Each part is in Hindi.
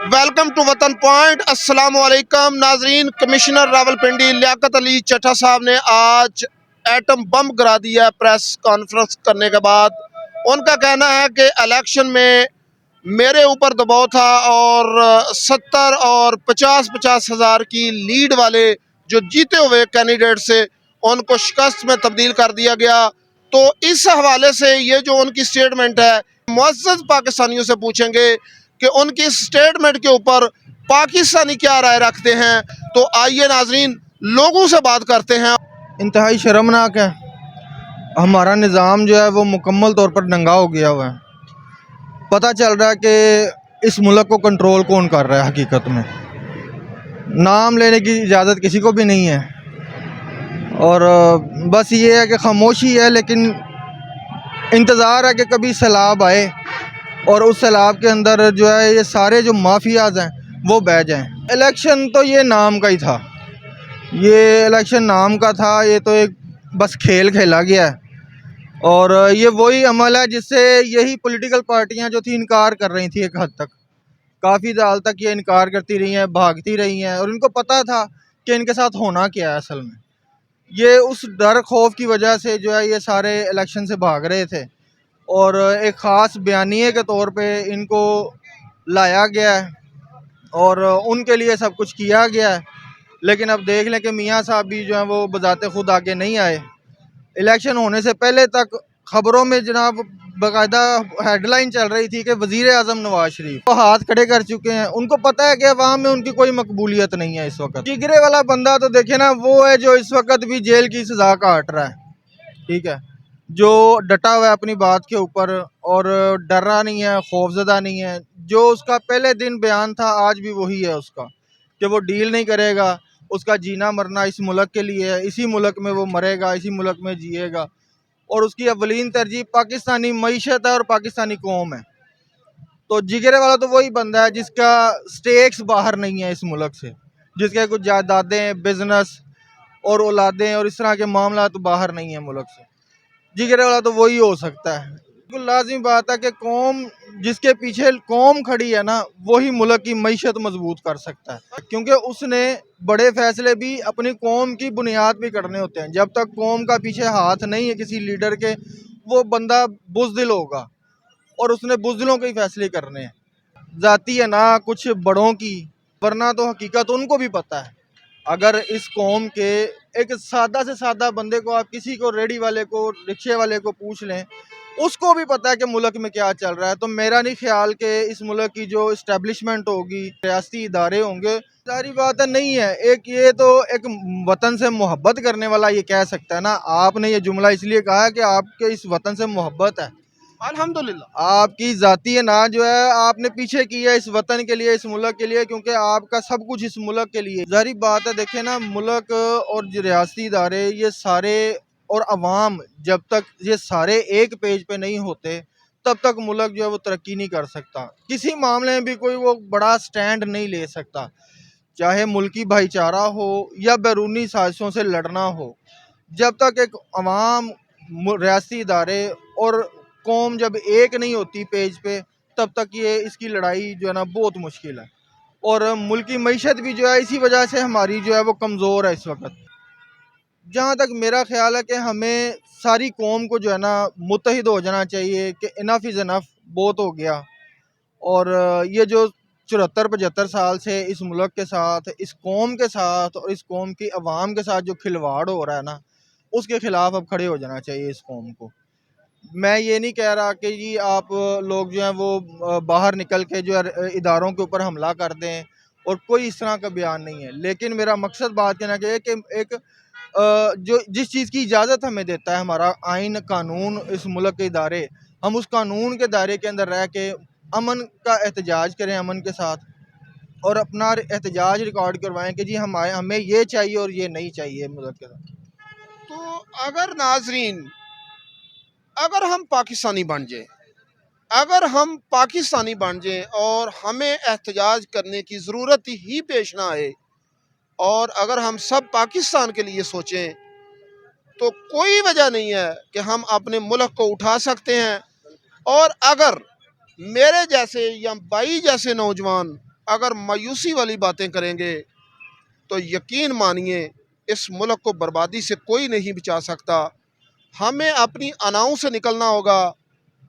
वेलकम टू वतन पॉइंट। अस्सलाम वालेकुम नाजरीन। कमिश्नर रावलपिंडी लियाकत अली चट्टा साहब ने आज एटम बम गिरा दिया प्रेस कॉन्फ्रेंस करने के बाद। उनका कहना है कि इलेक्शन में मेरे ऊपर दबाव था और 70 और 50-50 हज़ार की लीड वाले जो जीते हुए कैंडिडेट से उनको शिकस्त में तब्दील कर दिया गया। तो इस हवाले से ये जो उनकी स्टेटमेंट है, मुअज़्ज़ज़ पाकिस्तानियों से पूछेंगे कि उनकी स्टेटमेंट के ऊपर पाकिस्तानी क्या राय रखते हैं। तो आइए नाजरीन लोगों से बात करते हैं। इंतहाई शर्मनाक है। हमारा निज़ाम जो है वो मुकम्मल तौर पर नंगा हो गया हुआ है। पता चल रहा है कि इस मुल्क को कंट्रोल कौन कर रहा है। हकीकत में नाम लेने की इजाज़त किसी को भी नहीं है और बस ये है कि खामोशी है, लेकिन इंतज़ार है कि कभी सैलाब आए और उस सैलाब के अंदर जो है ये सारे जो माफियाज हैं वो बह जाएं। इलेक्शन तो ये नाम का ही था, ये इलेक्शन नाम का था, ये तो एक बस खेल खेला गया है और ये वही अमल है जिससे यही पॉलिटिकल पार्टियां जो थी इनकार कर रही थी। एक हद तक काफ़ी साल तक ये इनकार करती रही हैं, भागती रही हैं और इनको पता था कि इनके साथ होना क्या है। असल में ये उस डर खौफ की वजह से जो है ये सारे इलेक्शन से भाग रहे थे और एक ख़ास बयानिए के तौर पे इनको लाया गया है और उनके लिए सब कुछ किया गया है। लेकिन अब देख लें कि मियाँ साहब भी जो है वो बजाते खुद आगे नहीं आए। इलेक्शन होने से पहले तक खबरों में जनाब बाकायदा हेडलाइन चल रही थी कि वज़ीर आज़म नवाज शरीफ वो हाथ खड़े कर चुके हैं। उनको पता है कि अवाम में उनकी कोई मकबूलियत नहीं है इस वक्त। जिगरे वाला बंदा तो देखे ना, वो है जो इस वक्त भी जेल की सज़ा काट रहा है, ठीक है, जो डटा हुआ है अपनी बात के ऊपर और डरा नहीं है, खौफजदा नहीं है। जो उसका पहले दिन बयान था आज भी वही है उसका, कि वो डील नहीं करेगा। उसका जीना मरना इस मुल्क के लिए है, इसी मुल्क में वो मरेगा, इसी मुल्क में जिएगा और उसकी अवलीन तरजीह पाकिस्तानी मईशत है और पाकिस्तानी कौम है। तो जिगरे वाला तो वही बंदा है जिसका स्टेक्स बाहर नहीं है इस मुल्क से, जिसके कुछ जायदादें, बिजनेस और औलादें और इस तरह के मामला तो बाहर नहीं है मुल्क से। जिगरे वाला तो वही हो सकता है। बिल्कुल लाजिमी बात है कि कौम, जिसके पीछे कौम खड़ी है ना, वही मुल्क की मईशत मजबूत कर सकता है, क्योंकि उसने बड़े फैसले भी अपनी कौम की बुनियाद पे करने होते हैं। जब तक कौम का पीछे हाथ नहीं है किसी लीडर के, वो बंदा बुज़दिल होगा और उसने बुज़दिलों के ही फैसले करने हैं, जाती है ना कुछ बड़ों की। वरना तो हकीकत उनको भी पता है। अगर इस कौम के एक सादा से सादा बंदे को, आप किसी को, रेडी वाले को, रिक्शे वाले को पूछ लें, उसको भी पता है कि मुल्क में क्या चल रहा है। तो मेरा नहीं ख्याल कि इस मुल्क की जो इस्टेब्लिशमेंट होगी, रियासती इदारे होंगे, सारी बात है नहीं है। एक ये तो एक वतन से मोहब्बत करने वाला ये कह सकता है ना। आपने ये जुमला इसलिए कहा है कि आपके इस वतन से मोहब्बत है। अल्हम्दुलिल्लाह आपकी जाती है ना जो है आपने पीछे की है इस वतन के लिए, इस मुल्क के लिए, क्योंकि आपका सब कुछ इस मुल्क के लिए। जारी बात है, देखे ना, मुल्क और जो रियासती इदारे ये सारे और अवाम, जब तक ये सारे एक पेज पे नहीं होते तब तक मुल्क जो है वो तरक्की नहीं कर सकता। किसी मामले में भी कोई वो बड़ा स्टैंड नहीं ले सकता, चाहे मुल्की भाईचारा हो या बैरूनी साजिशों से लड़ना हो। जब तक एक अवाम, रियासती इदारे और कौम जब एक नहीं होती पेज पे, तब तक ये इसकी लड़ाई जो है ना बहुत मुश्किल है। और मुल्की मईशत भी जो है इसी वजह से हमारी जो है वो कमज़ोर है इस वक्त। जहाँ तक मेरा ख्याल है कि हमें सारी कौम को जो है ना मुत्तहिद हो जाना चाहिए कि इनफ इज़ इनफ, बहुत हो गया। और ये जो 74-75 साल से इस मुल्क के साथ, इस कौम के साथ और इस कौम की आवाम के साथ जो खिलवाड़ हो रहा है ना, उसके ख़िलाफ़ अब खड़े हो जाना चाहिए इस कौम को। मैं ये नहीं कह रहा कि जी आप लोग जो हैं वो बाहर निकल के जो है इदारों के ऊपर हमला कर दें, और कोई इस तरह का बयान नहीं है। लेकिन मेरा मकसद बात कहना चाहिए कि एक जो जिस चीज़ की इजाज़त हमें देता है हमारा आइन, कानून, इस मुल्क के इदारे, हम उस कानून के दायरे के अंदर रह के अमन का एहतजाज करें, अमन के साथ, और अपना एहतजाज रिकॉर्ड करवाएं कि जी हमें ये चाहिए और ये नहीं चाहिए मुल्क के साथ। तो अगर नाजरीन, अगर हम पाकिस्तानी बन जाए, अगर हम पाकिस्तानी बन जाए और हमें एहतजाज करने की ज़रूरत ही पेश ना आए और अगर हम सब पाकिस्तान के लिए सोचें, तो कोई वजह नहीं है कि हम अपने मुल्क को उठा सकते हैं। और अगर मेरे जैसे या भाई जैसे नौजवान अगर मायूसी वाली बातें करेंगे तो यकीन मानिए इस मुल्क को बर्बादी से कोई नहीं बचा सकता। हमें अपनी अनाओं से निकलना होगा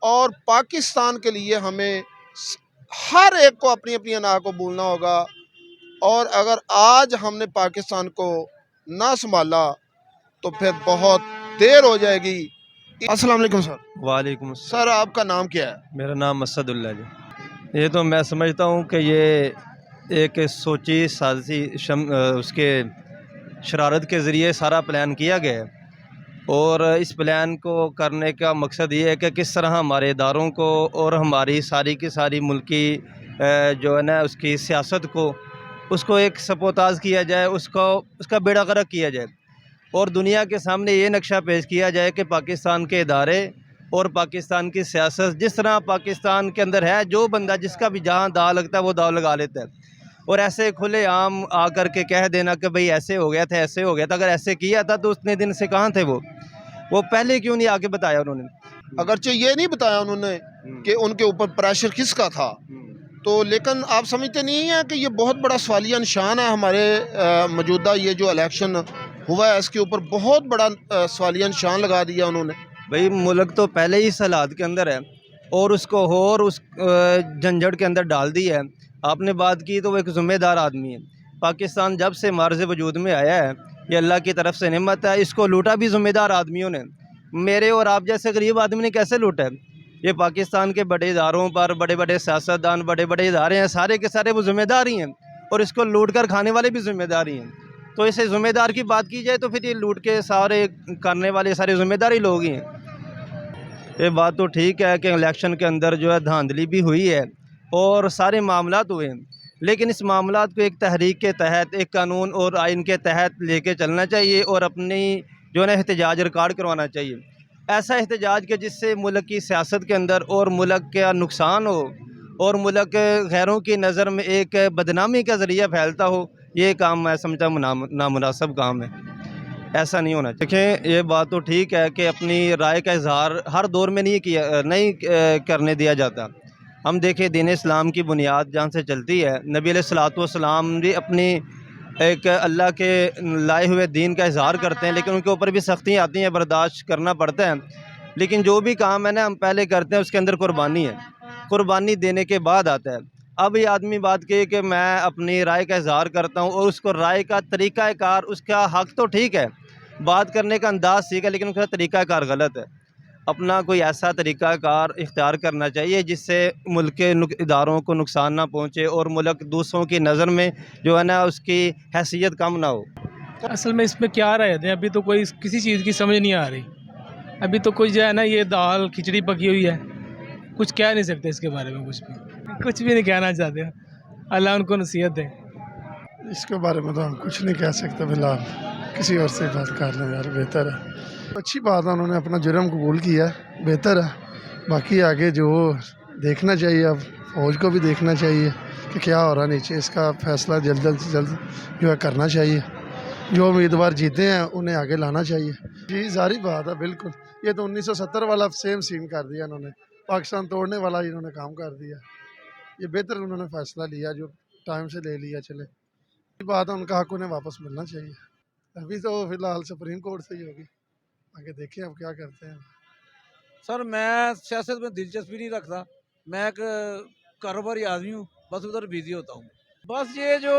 और पाकिस्तान के लिए हमें हर एक को अपनी अपनी अना को भूलना होगा। और अगर आज हमने पाकिस्तान को ना संभाला तो फिर बहुत देर हो जाएगी। अस्सलाम वालेकुम सर। वालेकुम सर आपका नाम क्या है? मेरा नाम मसदुल्ला जी। ये तो मैं समझता हूँ कि ये एक सोची साजिशी उसके शरारत के ज़रिए सारा प्लान किया गया है और इस प्लान को करने का मकसद ये है कि किस तरह हमारे इदारों को और हमारी सारी की सारी मुल्की जो है ना उसकी सियासत को उसको एक सपोताज किया जाए, उसका बेड़ा गर्क किया जाए और दुनिया के सामने ये नक्शा पेश किया जाए कि पाकिस्तान के इदारे और पाकिस्तान की सियासत जिस तरह पाकिस्तान के अंदर है, जो बंदा जिसका भी जहाँ दाव लगता है वो दाव लगा लेता है और ऐसे खुले आम आकर के कह देना कि भाई ऐसे हो गया था, ऐसे हो गया था। अगर ऐसे किया था तो उतने दिन से कहाँ थे वो पहले क्यों नहीं आके बताया उन्होंने? अगरचे ये नहीं बताया उन्होंने कि उनके ऊपर प्रेशर किसका था, तो लेकिन आप समझते नहीं हैं कि ये बहुत बड़ा सवालिया निशान है हमारे मौजूदा ये जो इलेक्शन हुआ है इसके ऊपर बहुत बड़ा सवालिया निशान लगा दिया उन्होंने। भाई मुल्क तो पहले ही इस हालात के अंदर है और उसको और उस झंझट के अंदर डाल दिया है। आपने बात की तो वो एक ज़िम्मेदार आदमी है। पाकिस्तान जब से मार्ज़ वजूद में आया है ये अल्लाह की तरफ से नेमत है, इसको लूटा भी ज़िम्मेदार आदमियों ने। मेरे और आप जैसे गरीब आदमी ने कैसे लूटा है? ये पाकिस्तान के बड़े इदारों पर बड़े बड़े सियासतदान, बड़े बड़े इदारे हैं, सारे के सारे वो ज़िम्मेदार ही हैं और इसको लूट कर खाने वाले भी ज़िम्मेदार ही हैं। तो इसे ज़िम्मेदार की बात की जाए तो फिर ये लूट के सारे करने वाले सारे ज़िम्मेदार ही लोग ही हैं। ये बात तो ठीक है कि इलेक्शन के अंदर जो है धांधली भी हुई है और सारे मामलात हुए हैं, लेकिन इस मामलात को एक तहरीक के तहत, एक कानून और आइन के तहत लेके चलना चाहिए और अपनी जो है ना एहतजाज रिकॉर्ड करवाना चाहिए। ऐसा एहतजाज के जिससे मुल्क की सियासत के अंदर और मुल्क का नुकसान हो और मुल्क गैरों की नज़र में एक बदनामी का ज़रिया फैलता हो, ये काम मैं समझता हूँ नामुनासिब काम है। ऐसा नहीं होना चाहिए। देखें, ये बात तो ठीक है कि अपनी राय का इज़हार हर दौर में नहीं करने दिया जाता। हम देखें दीन इस्लाम की बुनियाद जहाँ से चलती है, नबी अलैहिस्सलाम भी अपनी एक अल्लाह के लाए हुए दीन का इज़हार करते हैं, लेकिन उनके ऊपर भी सख्तियाँ आती हैं, बर्दाश्त करना पड़ता है। लेकिन जो भी काम है ना हम पहले करते हैं उसके अंदर कुर्बानी है, कुर्बानी देने के बाद आता है। अब ये आदमी बात की कि मैं अपनी राय का इज़हार करता हूँ और उसको राय का तरीक़ाकार, उसका हक़ तो ठीक है, बात करने का अंदाज़ ठीक है, लेकिन उसका तरीक़ाकार गलत है। अपना कोई ऐसा तरीक़ाकार इख्तियार करना चाहिए जिससे मुल्क के इदारों को नुकसान ना पहुँचे और मुल्क दूसरों की नज़र में जो है ना उसकी हैसियत कम ना हो। असल में इसमें क्या राय दें, अभी तो कोई किसी चीज़ की समझ नहीं आ रही। अभी तो कुछ जो है ना ये दाल खिचड़ी पकी हुई है, कुछ कह नहीं सकते इसके बारे में, कुछ भी नहीं कहना चाहते। अल्लाह उनको नसीहत दे। इसके बारे में तो हम कुछ नहीं कह सकते, फिलहाल किसी और से बात कर लें यार, बेहतर है। अच्छी बात है, उन्होंने अपना जुर्म कबूल किया है, बेहतर है। बाकी आगे जो देखना चाहिए, अब फौज को भी देखना चाहिए कि क्या हो रहा है नीचे, इसका फैसला जल्द से जल्द जो है करना चाहिए। जो उम्मीदवार जीते हैं उन्हें आगे लाना चाहिए। जी जारी बात है, बिल्कुल। ये तो 1970 वाला सेम सीन कर दिया इन्होंने, पाकिस्तान तोड़ने वाला इन्होंने काम कर दिया। ये बेहतर उन्होंने फैसला लिया, जो टाइम से ले लिया। चले बात है, उनका हक उन्हें वापस मिलना चाहिए। अभी तो फिलहाल सुप्रीम कोर्ट से ही होगी, आगे देखें अब क्या करते हैं। सर मैं सियासत में दिलचस्पी नहीं रखता, मैं एक कारोबारी आदमी हूँ, बस उधर बिजी होता हूँ। बस ये जो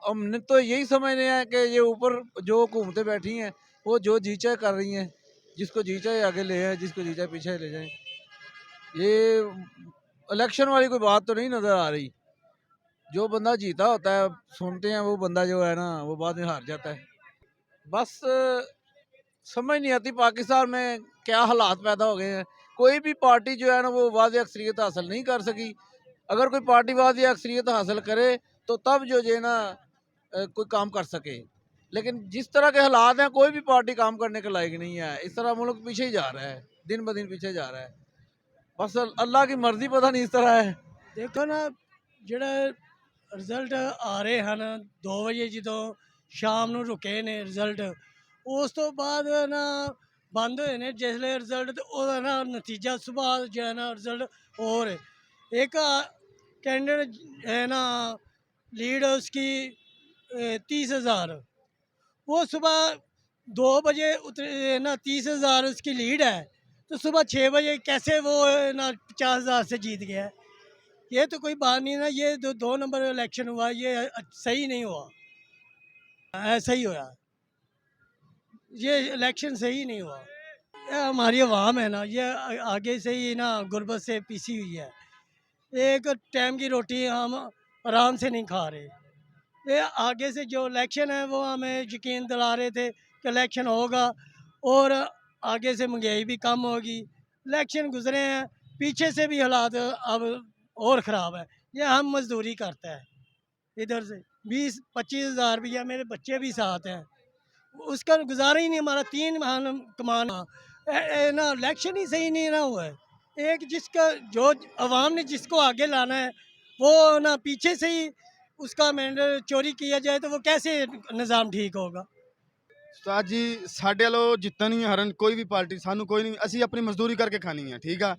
हमने तो यही समझने हैं कि ये ऊपर जो हुकूमतें बैठी हैं वो जो जी चाहे कर रही हैं, जिसको जी चाहे आगे ले जाएं, जिसको जी चाहे पीछे ले जाएं। ये इलेक्शन वाली कोई बात तो नहीं नज़र आ रही। जो बंदा जीता होता है सुनते हैं, वो बंदा जो है ना वो बाद में हार जाता है। बस समझ नहीं आती पाकिस्तान में क्या हालात पैदा हो गए हैं। कोई भी पार्टी जो है ना वो वाज़ अक्सरियत हासिल नहीं कर सकी। अगर कोई पार्टी वाज़ अक्सरियत हासिल करे तो तब जो है ना कोई काम कर सके, लेकिन जिस तरह के हालात हैं कोई भी पार्टी काम करने के लायक नहीं है। इस तरह मुल्क पीछे ही जा रहा है, दिन ब दिन पीछे जा रहा है। बस अल्लाह की मर्जी पता नहीं इस तरह है। देखो ना ਜਿਹੜਾ ਰਿਜ਼ਲਟ ਆ ਰਹੇ ਹਨ 2 ਵਜੇ ਜਦੋਂ ਸ਼ਾਮ ਨੂੰ ਰੁਕੇ ਨੇ ਰਿਜ਼ਲਟ, ਉਸ ਤੋਂ ਬਾਅਦ ਨਾ ਬੰਦ ਹੋਏ ਨੇ ਜਿਸਲੇ ਰਿਜ਼ਲਟ, ਤੇ ਉਹਦਾ ਨਾ ਨਤੀਜਾ ਸੁਭਾਅ ਜਿਹੜਾ ਨਾ ਰਿਜ਼ਲਟ ਹੋਰ ਇੱਕ ਕੈਂਡੀਡੇਟ ਹੈ ਨਾ लीड उसकी 30,000। वो सुबह 2 बजे उतरे ना, 30,000 उसकी लीड है, तो सुबह 6 बजे कैसे वो ना 50,000 से जीत गया है? ये तो कोई बात नहीं ना। ये 2 नंबर इलेक्शन हुआ, ये सही नहीं हुआ, ऐसा ही हुआ, ये इलेक्शन सही नहीं हुआ। ये हमारी आवाम है ना, ये आगे से ही ना गुर्बत से पीसी हुई है। एक टाइम की रोटी हम आराम से नहीं खा रहे। ये आगे से जो इलेक्शन है वो हमें यकीन दिला रहे थे कि इलेक्शन होगा और आगे से महंगाई भी कम होगी। इलेक्शन गुजरे हैं, पीछे से भी हालात अब और ख़राब है। ये हम मजदूरी करते हैं, इधर से 20-25 हज़ार रुपया, मेरे बच्चे भी साथ हैं, उसका गुजारा ही नहीं हमारा। 3 माह कमाना ना, इलेक्शन ही सही नहीं ना हुआ है। एक जिसका जो अवाम ने जिसको आगे लाना है वो ना पीछे से ही उसका मैंडेट चोरी किया जाए तो वो कैसे निज़ाम ठीक होगा। ਉਸਤਾਦ ਜੀ ਸਾਡੇ ਵੱਲੋਂ ਜਿੱਤਣ ਹੀ ਹਰਨ ਕੋਈ ਵੀ ਪਾਰਟੀ ਸਾਨੂੰ ਕੋਈ ਨਹੀਂ, ਅਸੀਂ ਆਪਣੀ ਮਜ਼ਦੂਰੀ ਕਰਕੇ ਖਾਣੀ ਹੈ, ਠੀਕ ਆ।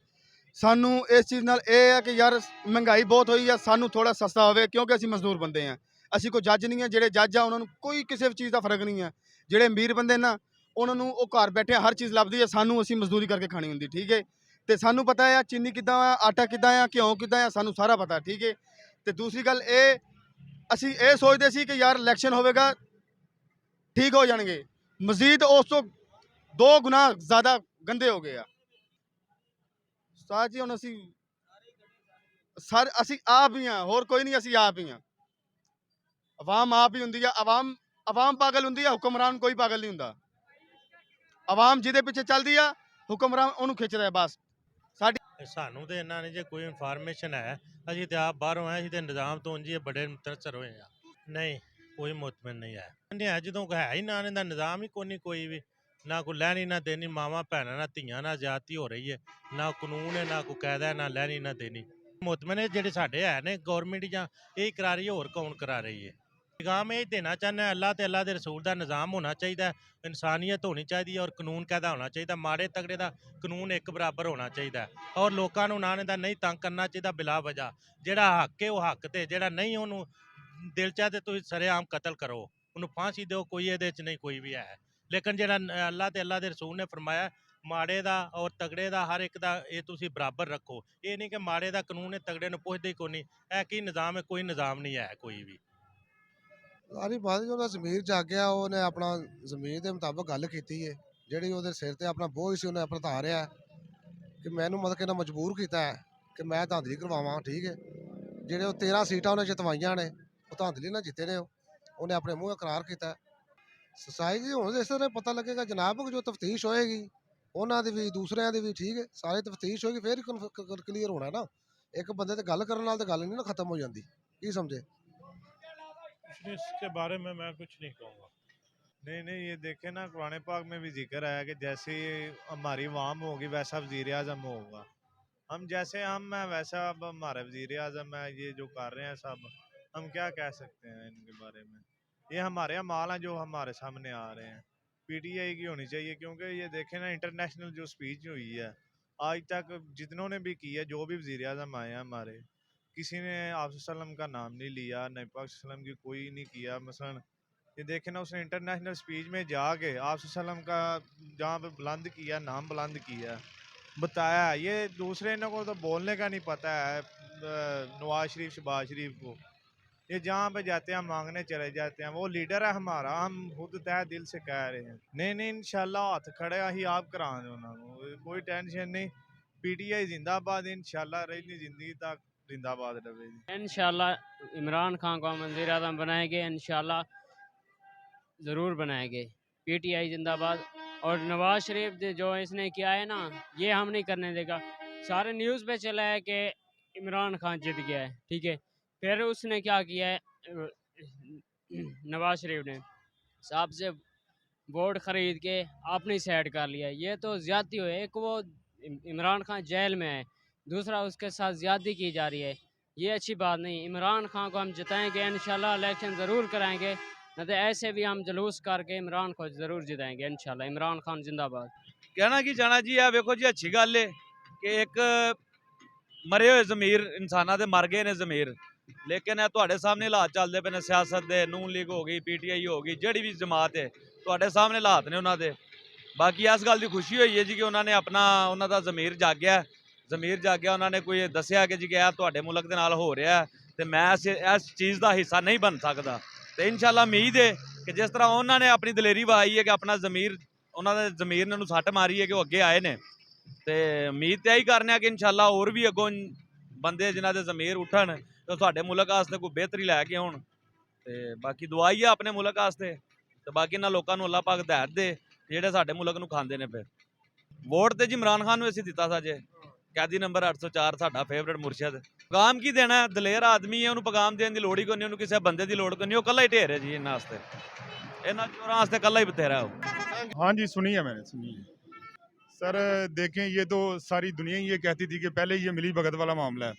ਸਾਨੂੰ ਇਸ ਚੀਜ਼ ਨਾਲ ਇਹ ਹੈ ਕਿ ਯਾਰ ਮਹਿੰਗਾਈ ਬਹੁਤ ਹੋਈ ਆ, ਸਾਨੂੰ ਥੋੜਾ ਸਸਤਾ ਹੋਵੇ ਕਿਉਂਕਿ ਅਸੀਂ ਮਜ਼ਦੂਰ ਬੰਦੇ ਆ। ਅਸੀਂ ਕੋਈ ਜੱਜ ਨਹੀਂ ਆ, ਜਿਹੜੇ ਜੱਜ ਆ ਉਹਨਾਂ ਨੂੰ ਕੋਈ ਕਿਸੇ ਵੀ ਚੀਜ਼ ਦਾ ਫਰਕ ਨਹੀਂ ਹੈ। ਜਿਹੜੇ ਅਮੀਰ ਬੰਦੇ ਨਾ ਉਹਨਾਂ ਨੂੰ ਉਹ ਘਰ ਬੈਠੇ ਹਰ ਚੀਜ਼ ਲੱਭਦੀ ਹੈ, ਸਾਨੂੰ ਅਸੀਂ ਮਜ਼ਦੂਰੀ ਕਰਕੇ ਖਾਣੀ ਹੁੰਦੀ, ਠੀਕ ਹੈ। ਤੇ ਸਾਨੂੰ ਪਤਾ ਆ ਚੀਨੀ ਕਿੱਦਾਂ ਆ, ਆਟਾ ਕਿੱਦਾਂ ਆ, ਘਿਓ ਕਿੱਦਾਂ ਆ, ਸਾਨੂੰ ਸਾਰਾ ਪਤਾ, ਠੀਕ ਹੈ। ਤੇ ਦੂਸਰੀ ਗੱਲ ਇਹ, ਅਸੀਂ ਇਹ ਸੋਚਦੇ ਸੀ ਕਿ ਯਾਰ ਇਲੈਕਸ਼ਨ ਹੋਵੇਗਾ ਠੀਕ ਹੋ ਜਾਣਗੇ, ਮਜ਼ੀਦ ਉਸ ਤੋਂ 2 ਗੁਣਾ ਜ਼ਿਆਦਾ ਗੰਦੇ ਹੋ ਗਏ ਆ। ਉਸਤਾਦ ਜੀ ਹੁਣ ਅਸੀਂ ਆਪ ਹੀ ਹਾਂ, ਹੋਰ ਕੋਈ ਨਹੀਂ, ਅਸੀਂ ਆਪ ਹੀ ਹਾਂ। ਆਵਾਮ ਆਪ ਹੀ ਹੁੰਦੀ ਆ, ਆਵਾਮ ਪਾਗਲ ਹੁੰਦੀ ਆ, ਹੁਕਮਰਾਨ ਕੋਈ ਪਾਗਲ ਨਹੀਂ ਹੁੰਦਾ। ਆਵਾਮ ਜਿਹਦੇ ਪਿੱਛੇ ਚੱਲਦੀ ਆ, ਹੁਕਮਰਾਨ ਉਹਨੂੰ ਖਿੱਚਦਾ ਬਸ। ਸਾਨੂੰ ਤੇ ਇਹਨਾਂ ਨੇ ਜੇ ਕੋਈ ਇਨਫੋਰਮੇਸ਼ਨ ਹੈ, ਅਸੀਂ ਤੇ ਆਪ ਬਾਹਰੋਂ ਆਏ, ਅਸੀਂ ਤੇ ਨਿਜ਼ਾਮ ਤੋਂ ਉਂਝ ਹੀ ਬੜੇ ਮੁਤਅਸਰ ਹੋਏ ਆ। ਨਹੀਂ ਕੋਈ ਮੁਤਮਿਨ ਨਹੀਂ ਹੈ, ਨਹੀਂ ਹੈ, ਜਦੋਂ ਹੈ ਹੀ ਨਾ ਇਹਦਾ ਨਿਜ਼ਾਮ ਹੀ ਕੋਈ ਵੀ ਨਾ, ਕੋਈ ਲੈਣੀ ਨਾ ਦੇਣੀ, ਮਾਵਾਂ ਭੈਣਾਂ ਨਾਲ ਧੀਆਂ ਨਾਲ ਜ਼ਿਆਦਤੀ ਹੋ ਰਹੀ ਹੈ, ਨਾ ਕਾਨੂੰਨ ਹੈ, ਨਾ ਕੋਈ ਕਾਇਦਾ ਹੈ, ਨਾ ਲੈਣੀ ਨਾ ਦੇਣੀ। ਮੁਤਮਿਨ ਹੈ ਜਿਹੜੇ ਸਾਡੇ ਹੈ ਨੇ ਗੌਰਮੈਂਟ ਜਾਂ ਇਹ ਕਰਾ ਰਹੀ ਹੈ, ਹੋਰ ਕੌਣ ਕਰਾ ਰਹੀ ਹੈ। ਪੈगाम ਇਹ ਦੇਣਾ ਚਾਹੁੰਦਾ, ਅੱਲਾਹ ਤੇ ਅੱਲਾਹ ਦੇ ਰਸੂਲ ਦਾ ਨਿਜ਼ਾਮ ਹੋਣਾ ਚਾਹੀਦਾ, ਇਨਸਾਨੀਅਤ ਹੋਣੀ ਚਾਹੀਦੀ ਹੈ ਔਰ ਕਾਨੂੰਨ ਕਾਇਦਾ ਹੋਣਾ ਚਾਹੀਦਾ, ਮਾੜੇ ਤਗੜੇ ਦਾ ਕਾਨੂੰਨ ਇੱਕ ਬਰਾਬਰ ਹੋਣਾ ਚਾਹੀਦਾ ਔਰ ਲੋਕਾਂ ਨੂੰ ਨਾ ਦਾ ਨਹੀਂ ਤੰਗ ਕਰਨਾ ਚਾਹੀਦਾ ਬਿਲਾ ਵਜ੍ਹਾ। ਜਿਹੜਾ ਹੱਕ ਹੈ ਉਹ ਹੱਕ ਤੇ, ਜਿਹੜਾ ਨਹੀਂ ਉਹਨੂੰ ਦਿਲ ਚਾਹਤੇ ਤੁਸੀਂ ਸਰੇਆਮ ਕਤਲ ਕਰੋ, ਉਹਨੂੰ ਫਾਂਸੀ ਦਿਓ, ਕੋਈ ਇਹਦੇ 'ਚ ਨਹੀਂ ਕੋਈ ਵੀ ਹੈ। ਲੇਕਿਨ ਜਿਹੜਾ ਅੱਲਾਹ ਤੇ ਅੱਲਾਹ ਦੇ ਰਸੂਲ ਨੇ ਫਰਮਾਇਆ ਮਾੜੇ ਦਾ ਔਰ ਤਗੜੇ ਦਾ ਹਰ ਇੱਕ ਦਾ ਇਹ ਤੁਸੀਂ ਬਰਾਬਰ ਰੱਖੋ। ਇਹ ਨਹੀਂ ਕਿ ਮਾੜੇ ਦਾ ਕਾਨੂੰਨ ਹੈ ਤਗੜੇ ਨੂੰ ਪੁੱਛਦੇ ਹੀ ਕੋਈ ਨਹੀਂ। ਇਹ ਕੀ ਨਿਜ਼ਾਮ ਹੈ? ਕੋਈ ਨਿਜ਼ਾਮ ਨਹੀਂ ਹੈ ਕੋਈ ਵੀ। ਸਾਰੀ ਬਾਤ ਉਹਦਾ ਜ਼ਮੀਰ ਜਾਗਿਆ, ਉਹਨੇ ਆਪਣਾ ਜ਼ਮੀਰ ਦੇ ਮੁਤਾਬਕ ਗੱਲ ਕੀਤੀ ਹੈ। ਜਿਹੜੀ ਉਹਦੇ ਸਿਰ ਤੇ ਆਪਣਾ ਬੋਝ ਸੀ ਉਹਨੇ ਆਪਣਾ ਧਾਰਿਆ ਕਿ ਮੈਨੂੰ ਮਤਲਬ ਕਿ ਨਾ ਮਜਬੂਰ ਕੀਤਾ ਹੈ ਕਿ ਮੈਂ ਧਾਂਦਲੀ ਕਰਵਾਵਾਂ, ਠੀਕ ਹੈ। ਜਿਹੜੇ ਉਹ 13 ਸੀਟਾਂ ਉਹਨੇ ਜਿਤਵਾਈਆਂ ਨੇ, ਉਹ ਧਾਂਦਲੀ ਨਾਲ ਜਿੱਤੇ ਨੇ, ਉਹਨੇ ਆਪਣੇ ਮੂੰਹ ਇਕਰਾਰ ਕੀਤਾ। ਸੱਚਾਈ ਜੀ ਹੁਣ ਇਸ ਤਰ੍ਹਾਂ ਪਤਾ ਲੱਗੇਗਾ ਜਨਾਬ, ਜੋ ਤਫਤੀਸ਼ ਹੋਏਗੀ ਉਹਨਾਂ ਦੀ ਵੀ ਦੂਸਰਿਆਂ ਦੀ ਵੀ, ਠੀਕ ਹੈ, ਸਾਰੇ ਤਫਤੀਸ਼ ਹੋਏਗੀ ਫਿਰ ਕਲੀਅਰ ਹੋਣਾ ਨਾ। ਇੱਕ ਬੰਦੇ ਤੇ ਗੱਲ ਕਰਨ ਨਾਲ ਤਾਂ ਗੱਲ ਨਹੀਂ ਨਾ ਖਤਮ ਹੋ ਜਾਂਦੀ, ਕੀ ਸਮਝੇ। इसके बारे में मैं कुछ नहीं कहूँगा। नहीं ये देखे ना, कुरान पाक में भी जिक्र आया कि जैसे हमारी अवाम होगी वैसा वज़ीर आज़म होगा। हम जैसे हम हैं वैसा अब हमारा वज़ीर आज़म है। ये जो कर रहे हैं सब, हम क्या कह सकते हैं इनके बारे में। ये हमारे अमाल हैं जो हमारे सामने आ रहे हैं। PTI की होनी चाहिए, क्योंकि ये देखें ना, इंटरनेशनल जो स्पीच हुई है आज तक जितनों ने भी की है, जो भी वज़ीर आज़म आए हैं हमारे, किसी ने आप सल्लम का नाम नहीं लिया, नबी पाक सल्लम की कोई नहीं किया। मसलन ये देखे ना, उसने इंटरनेशनल स्पीच में जाके आप सल्लम का जहाँ पे बुलंद किया, नाम बुलंद किया, बताया। ये दूसरे इन्हों को तो बोलने का नहीं पता है। नवाज शरीफ, शहबाज शरीफ को ये जहाँ पे जाते हैं मांगने चले जाते हैं। वो लीडर है हमारा, हम खुद तय दिल से कह रहे हैं। नहीं इंशाल्लाह हाथ खड़े ही आप करा उन्होंने, कोई टेंशन नहीं। PTI जिंदाबाद, इंशाल्लाह रही जिंदगी तक जिंदाबाद रहे। इंशाल्लाह इमरान खान को हम वज़ीर आज़म बनाएंगे, इंशाल्लाह ज़रूर बनाएंगे। PTI जिंदाबाद। और नवाज शरीफ जो इसने किया है ना, ये हम नहीं करने देगा। सारे न्यूज़ पे चला है कि इमरान खान जीत गया है, ठीक है। फिर उसने क्या किया है, नवाज शरीफ ने साहब से वोट ख़रीद के अपनी साइड कर लिया। ये तो ज़्यादती हुई। एक वो इमरान खान जेल में है, दूसरा उसके साथ ज़्यादती की जा रही है, ये अच्छी बात नहीं। इमरान खान को हम जिताएंगे, इंशाल्लाह इलेक्शन ज़रूर कराएंगे, नहीं तो ऐसे भी हम जुलूस करके इमरान को ज़रूर जिताएंगे इंशाल्लाह। इमरान खान जिंदाबाद। कहना की जाना जी है, वेखो जी अच्छी गल है कि एक मरे हुए ज़मीर इंसाना दे मर गए ने ज़मीर, ਲੇਕਿਨ ਇਹ ਤੁਹਾਡੇ ਸਾਹਮਣੇ ਹਾਲਾਤ ਚੱਲਦੇ ਪਏ ਨੇ ਸਿਆਸਤ ਦੇ। ਨੂਨ ਲੀਗ ਹੋ ਗਈ, ਪੀਟੀਆਈ ਹੋ ਗਈ, ਜਿਹੜੀ ਵੀ ਜਮਾਤ ਹੈ, ਤੁਹਾਡੇ ਸਾਹਮਣੇ ਹਾਲਾਤ ਨੇ ਉਹਨਾਂ ਦੇ। ਬਾਕੀ ਇਸ ਗੱਲ ਦੀ ਖੁਸ਼ੀ ਹੋਈ ਹੈ ਜੀ ਕਿ ਉਹਨਾਂ ਨੇ ਉਹਨਾਂ ਦਾ ਜ਼ਮੀਰ ਜਾਗਿਆ, ਉਹਨਾਂ ਨੇ ਕੋਈ ਦੱਸਿਆ ਕਿ ਜੀ ਕਿ ਇਹ ਤੁਹਾਡੇ ਮੁਲਕ ਦੇ ਨਾਲ ਹੋ ਰਿਹਾ ਤੇ ਮੈਂ ਇਸ ਚੀਜ਼ ਦਾ ਹਿੱਸਾ ਨਹੀਂ ਬਣ ਸਕਦਾ। ਤੇ ਇਨਸ਼ਾਅੱਲਾ ਉਮੀਦ ਹੈ ਕਿ ਜਿਸ ਤਰ੍ਹਾਂ ਉਹਨਾਂ ਨੇ ਆਪਣੀ ਦਲੇਰੀ ਵਹਾਈ ਹੈ ਕਿ ਆਪਣਾ ਜ਼ਮੀਰ, ਉਹਨਾਂ ਦੇ ਜ਼ਮੀਰ ਨੇ ਉਹਨੂੰ ਸੱਟ ਮਾਰੀ ਹੈ ਕਿ ਉਹ ਅੱਗੇ ਆਏ ਨੇ, ਤੇ ਉਮੀਦ ਤੇ ਇਹੀ ਕਰਨੇ ਆ ਕਿ ਇਨਸ਼ਾਅੱਲਾ ਹੋਰ ਵੀ ਅੱਗੋਂ ਬੰਦੇ ਜਿਨ੍ਹਾਂ ਦੇ ਜ਼ਮੀਰ ਉੱਠਣ ਤੇ ਤੁਹਾਡੇ ਮੁਲਕ ਵਾਸਤੇ ਕੋਈ ਬਿਹਤਰੀ ਲੈ ਕੇ ਆਉਣ। ਤੇ ਬਾਕੀ ਦੁਆ ਹੀ ਆ ਆਪਣੇ ਮੁਲਕ ਵਾਸਤੇ, ਤੇ ਬਾਕੀ ਇਹਨਾਂ ਲੋਕਾਂ ਨੂੰ ਅੱਲਾਹ ਪਾਕ ਹਦਾਇਤ ਦੇ ਜਿਹੜੇ ਸਾਡੇ ਮੁਲਕ ਨੂੰ ਖਾਂਦੇ ਨੇ। ਫਿਰ ਵੋਟ ਤੇ ਜੀ ਇਮਰਾਨ ਖਾਨ ਨੂੰ ਅਸੀਂ ਦਿੱਤਾ ਸਾ ਜੇ, ਕੈਦੀ ਨੰਬਰ 804 ਸਾਡਾ ਫੇਵਰੇਟ ਮੁਰਸ਼ਦ। ਪੈਗਾਮ ਕੀ ਦੇਣਾ ਹੈ, ਦਲੇਰ ਆਦਮੀ ਹੈ, ਉਹਨੂੰ ਪੈਗਾਮ ਦੇਣ ਦੀ ਲੋੜ ਹੀ ਕੋਈ ਨਹੀਂ, ਉਹਨੂੰ ਕਿਸੇ ਬੰਦੇ ਦੀ ਲੋੜ ਕੋਈ नहीं, ਉਹ ਕੱਲਾ ਹੀ ਢੇਰ ਹੈ ਜੀ ਇਹਨਾਂ ਵਾਸਤੇ, ਇਹਨਾਂ ਚੋਰਾਂ ਵਾਸਤੇ ਕੱਲਾ ਹੀ ਬਥੇਰਾ ਉਹ। हाँ जी सुनी है मैंने, सुनी है सर। देखें ये तो सारी दुनिया ही ये कहती थी कि पहले ये मिली भगत वाला मामला है।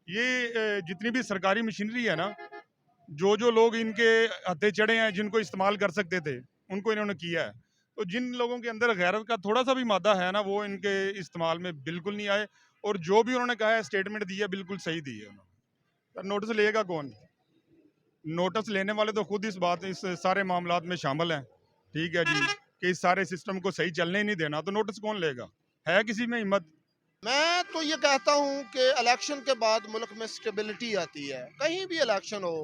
ये जितनी भी सरकारी मशीनरी है ना, जो लोग इनके हत्थे चढ़े हैं, जिनको इस्तेमाल कर सकते थे, उनको इन्होंने किया है। तो जिन लोगों के अंदर गैरत का थोड़ा सा भी मादा है ना, वो इनके इस्तेमाल में बिल्कुल नहीं आए। और जो भी उन्होंने कहा है, स्टेटमेंट दी है, बिल्कुल सही दी है उन्होंने। नोटिस लेगा कौन? नोटिस लेने वाले तो खुद इस सारे मामलात में शामिल हैं, ठीक है जी, कि इस सारे सिस्टम को सही चलने ही नहीं देना, तो नोटिस कौन लेगा? है किसी में हिम्मत? मैं तो ये कहता हूँ कि इलेक्शन के बाद मुल्क में स्टेबिलिटी आती है। कहीं भी इलेक्शन हो,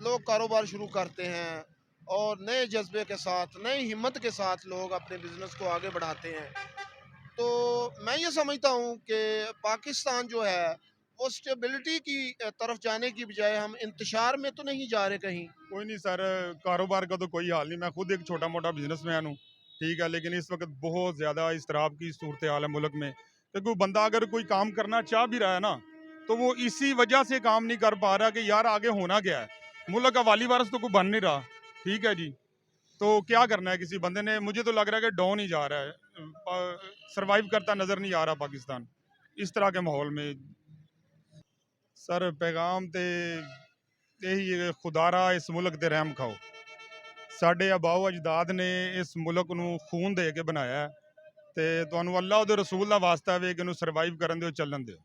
लोग कारोबार शुरू करते हैं और नए जज्बे के साथ, नई हिम्मत के साथ लोग अपने बिजनेस को आगे बढ़ाते हैं। तो मैं ये समझता हूँ कि पाकिस्तान जो है वो स्टेबिलिटी की तरफ जाने की बजाय हम इंतशार में तो नहीं जा रहे कहीं। कोई नहीं सर, कारोबार का तो कोई हाल नहीं। मैं खुद एक छोटा मोटा बिजनेसमैन हूँ, ठीक है, लेकिन इस वक्त बहुत ज़्यादा इसतराब की सूरत हाल है मुल्क में। क्योंकि बंदा अगर कोई काम करना चाह भी रहा है ना, तो वो इसी वजह से काम नहीं कर पा रहा कि यार आगे होना क्या है, मुल्क का वाली वारस तो कोई बन नहीं रहा, ठीक है जी। तो क्या करना है किसी बंदे ने? मुझे तो लग रहा है कि डाउन ही जा रहा है, सर्वाइव करता नज़र नहीं आ रहा पाकिस्तान इस तरह के माहौल में। सर पैगाम तो यही खुदारा इस मुल्क ते रहम खाओ। साढ़े आबाओ अजदाद ने इस मुल्क नूं खून दे के बनाया है, ते तुहानूं अल्लाह उहदे रसूल दा वास्ता वे कि इहनूं सर्वाइव करन दिओ, चलन दिओ।